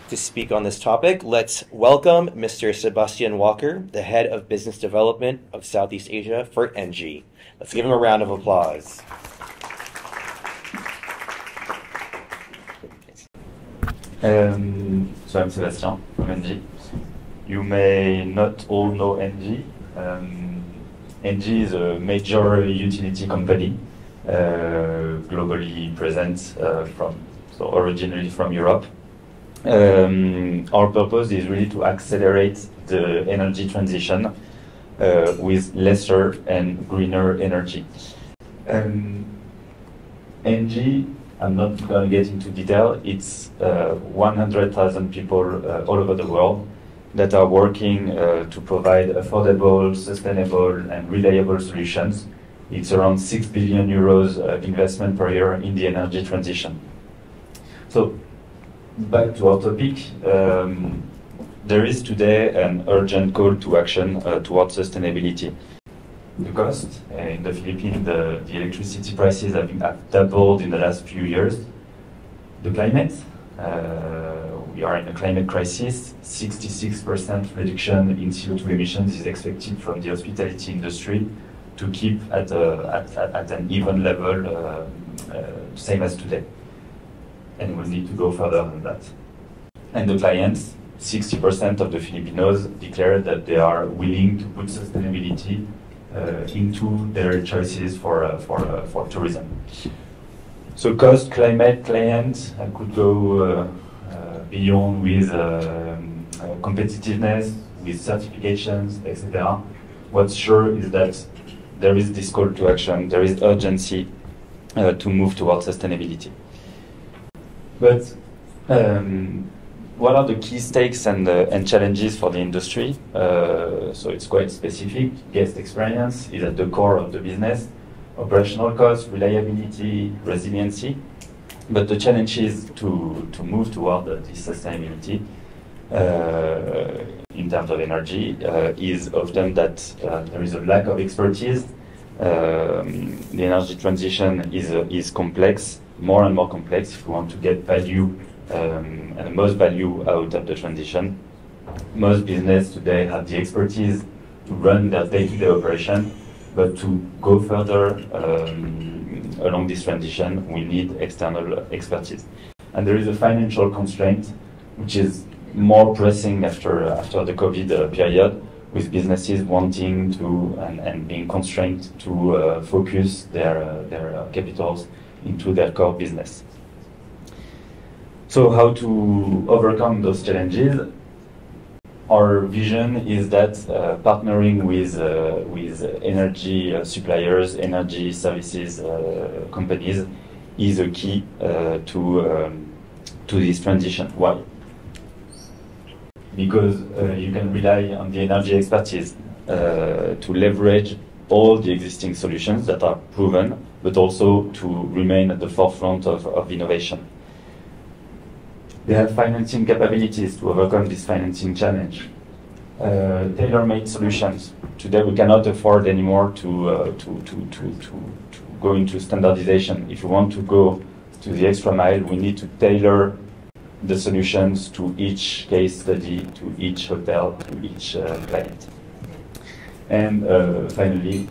To speak on this topic, let's welcome Mr. Sebastien Walker, the Head of Business Development of Southeast Asia for Engie. Let's give him a round of applause. So I'm Sebastien from Engie. You may not all know Engie. Engie is a major utility company, globally present, originally from Europe. Our purpose is really to accelerate the energy transition with lesser and greener energy. Engie, I'm not going to get into detail, it's 100,000 people all over the world that are working to provide affordable, sustainable and reliable solutions. It's around 6 billion euros investment per year in the energy transition. So, back to our topic, there is today an urgent call to action towards sustainability. The cost in the Philippines, the electricity prices have doubled in the last few years. The climate, we are in a climate crisis. 66% reduction in CO2 emissions is expected from the hospitality industry to keep at an even level, same as today. And we'll need to go further than that. And the clients, 60% of the Filipinos declare that they are willing to put sustainability into their choices for tourism. So cost, climate, client could go beyond with competitiveness, with certifications, etc. What's sure is that there is this call to action, there is urgency to move towards sustainability. But what are the key stakes and challenges for the industry? So it's quite specific. Guest experience is at the core of the business. Operational costs, reliability, resiliency. But the challenge is to move toward this sustainability in terms of energy is often that there is a lack of expertise. The energy transition is complex, more and more complex if we want to get value and the most value out of the transition. Most business today have the expertise to run their day-to-day operation, but to go further along this transition, we need external expertise. And there is a financial constraint, which is more pressing after the COVID period, with businesses wanting to and being constrained to focus their capitals into their core business. So how to overcome those challenges? Our vision is that partnering with energy suppliers, energy services companies is a key to this transition. Why? Because you can rely on the energy expertise to leverage all the existing solutions that are proven, but also to remain at the forefront of innovation. They have financing capabilities to overcome this financing challenge. Tailor-made solutions. Today we cannot afford anymore to go into standardization. If we want to go to the extra mile, we need to tailor the solutions to each case study, to each hotel, to each client. And finally,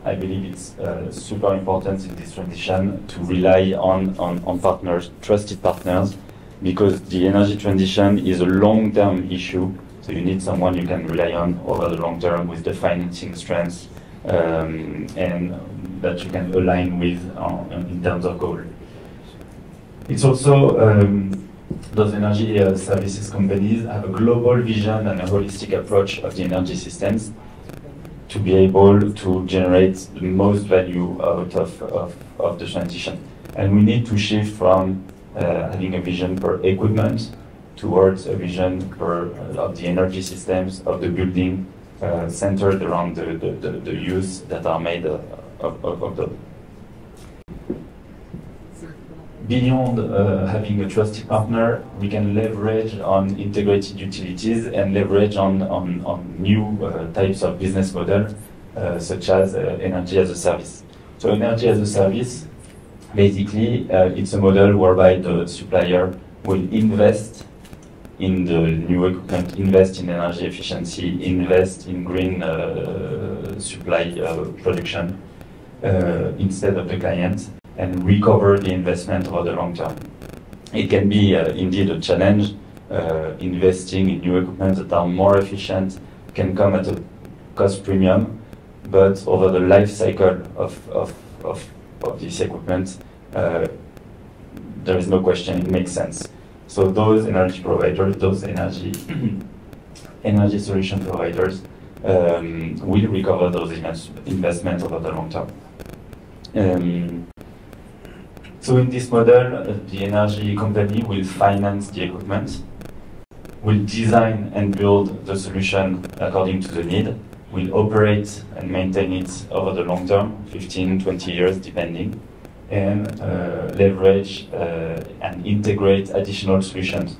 I believe it's super important in this transition to rely on partners, trusted partners, because the energy transition is a long-term issue, so you need someone you can rely on over the long term with the financing strengths and that you can align with in terms of goal. It's also, those energy services companies have a global vision and a holistic approach of the energy systems to be able to generate the most value out of the transition. And we need to shift from having a vision per equipment towards a vision of the energy systems of the building centered around the use that are made of them. Beyond having a trusted partner, we can leverage on integrated utilities and leverage on new types of business model, such as energy as a service. So energy as a service, basically, it's a model whereby the supplier will invest in the new equipment, invest in energy efficiency, invest in green supply production instead of the client, and recover the investment over the long term. It can be indeed a challenge. Investing in new equipment that are more efficient can come at a cost premium, but over the life cycle of this equipment, there is no question it makes sense. So those energy providers, those energy solution providers will recover those investments over the long term. So in this model, the energy company will finance the equipment, will design and build the solution according to the need, will operate and maintain it over the long term, 15, 20 years depending, and leverage and integrate additional solutions.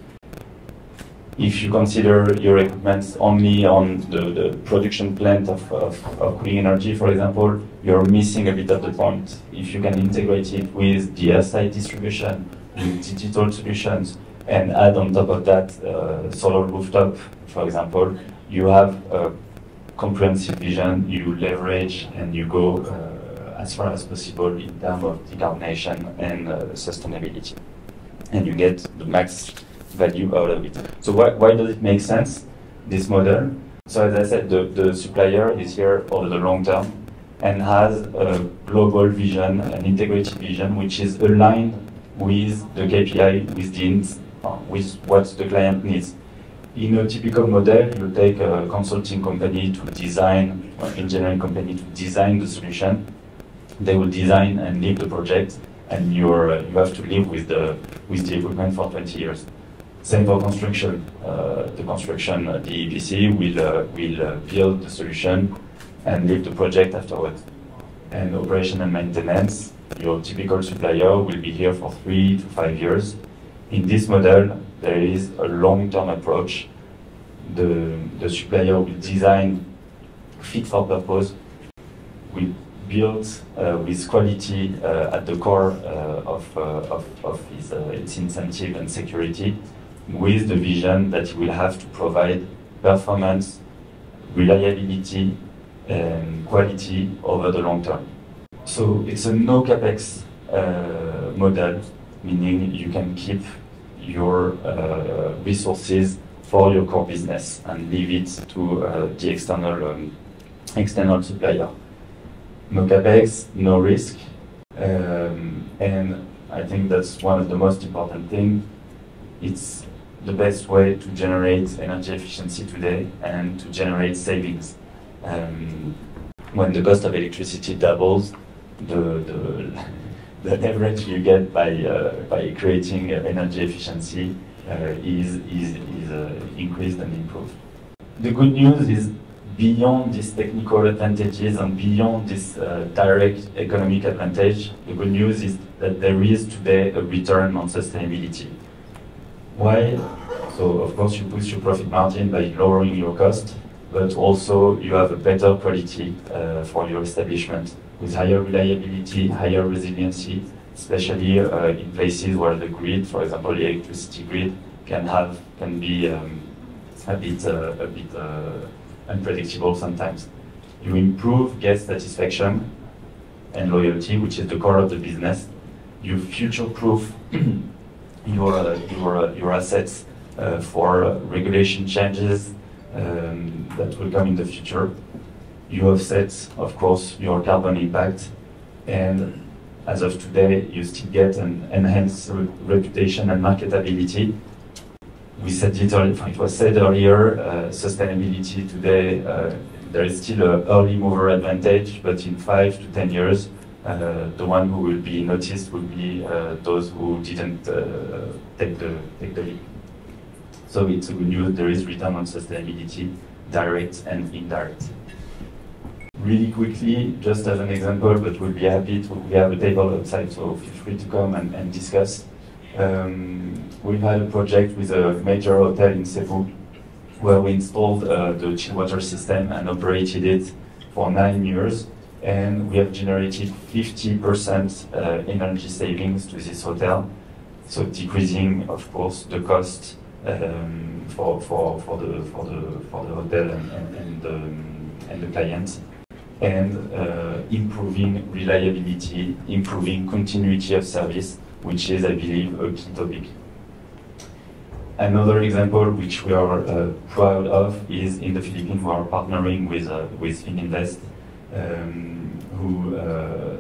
If you consider your equipment only on the production plant of cooling energy, for example, you're missing a bit of the point. If you can integrate it with the airside distribution, with digital solutions, and add on top of that solar rooftop, for example, you have a comprehensive vision, you leverage and you go as far as possible in terms of decarbonization and sustainability. And you get the max value out of it. So why does it make sense, this model? So as I said, the supplier is here over the long term and has a global vision, an integrated vision, which is aligned with the KPI, with what the client needs. In a typical model, you take a consulting company to design, or engineering company to design the solution. They will design and leave the project, and you have to live with the equipment for 20 years. Same for construction. The EPC will build the solution and leave the project afterwards. And operation and maintenance, your typical supplier will be here for 3 to 5 years. In this model, there is a long-term approach. The supplier will design fit for purpose, will build with quality at the core of its incentive and security, with the vision that it will have to provide performance, reliability, and quality over the long term. So it's a no capex model, meaning you can keep your resources for your core business and leave it to the external supplier. No capex, no risk, and I think that's one of the most important things. It's the best way to generate energy efficiency today and to generate savings. When the cost of electricity doubles, the leverage you get by creating energy efficiency is increased and improved. The good news is, beyond these technical advantages and beyond this direct economic advantage, the good news is that there is today a return on sustainability. Why? So of course you push your profit margin by lowering your cost, but also you have a better quality for your establishment, with higher reliability, higher resiliency, especially in places where the grid, for example, the electricity grid, can be a bit unpredictable sometimes. You improve guest satisfaction and loyalty, which is the core of the business. You future-proof your assets for regulation changes that will come in the future. You offset, of course, your carbon impact, and as of today, you still get an enhanced reputation and marketability. It was said earlier, sustainability today, there is still an early mover advantage, but in 5 to 10 years, the one who will be noticed will be those who didn't take the lead. So it's good news, there is return on sustainability, direct and indirect. Really quickly, just as an example, but we'll be happy to, we have a table outside, so feel free to come and discuss. We've had a project with a major hotel in Cebu where we installed the chill water system and operated it for 9 years, and we have generated 50% energy savings to this hotel, so decreasing, of course, the cost for the hotel and the clients, and improving reliability, improving continuity of service, which is, I believe, a key topic. Another example which we are proud of is in the Philippines. We are partnering with Fininvest, who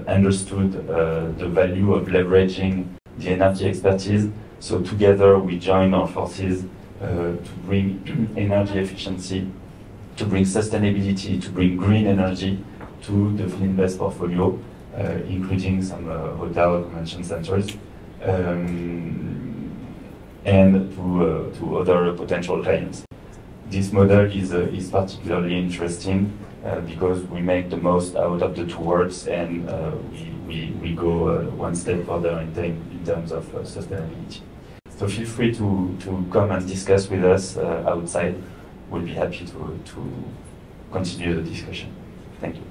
understood the value of leveraging the energy expertise. So together we join our forces to bring energy efficiency, to bring sustainability, to bring green energy to the Fininvest portfolio, including some hotel convention centers, and to other potential clients. This model is particularly interesting because we make the most out of the two words, and we go one step further in terms of sustainability. So feel free to come and discuss with us outside. We'll be happy to continue the discussion. Thank you.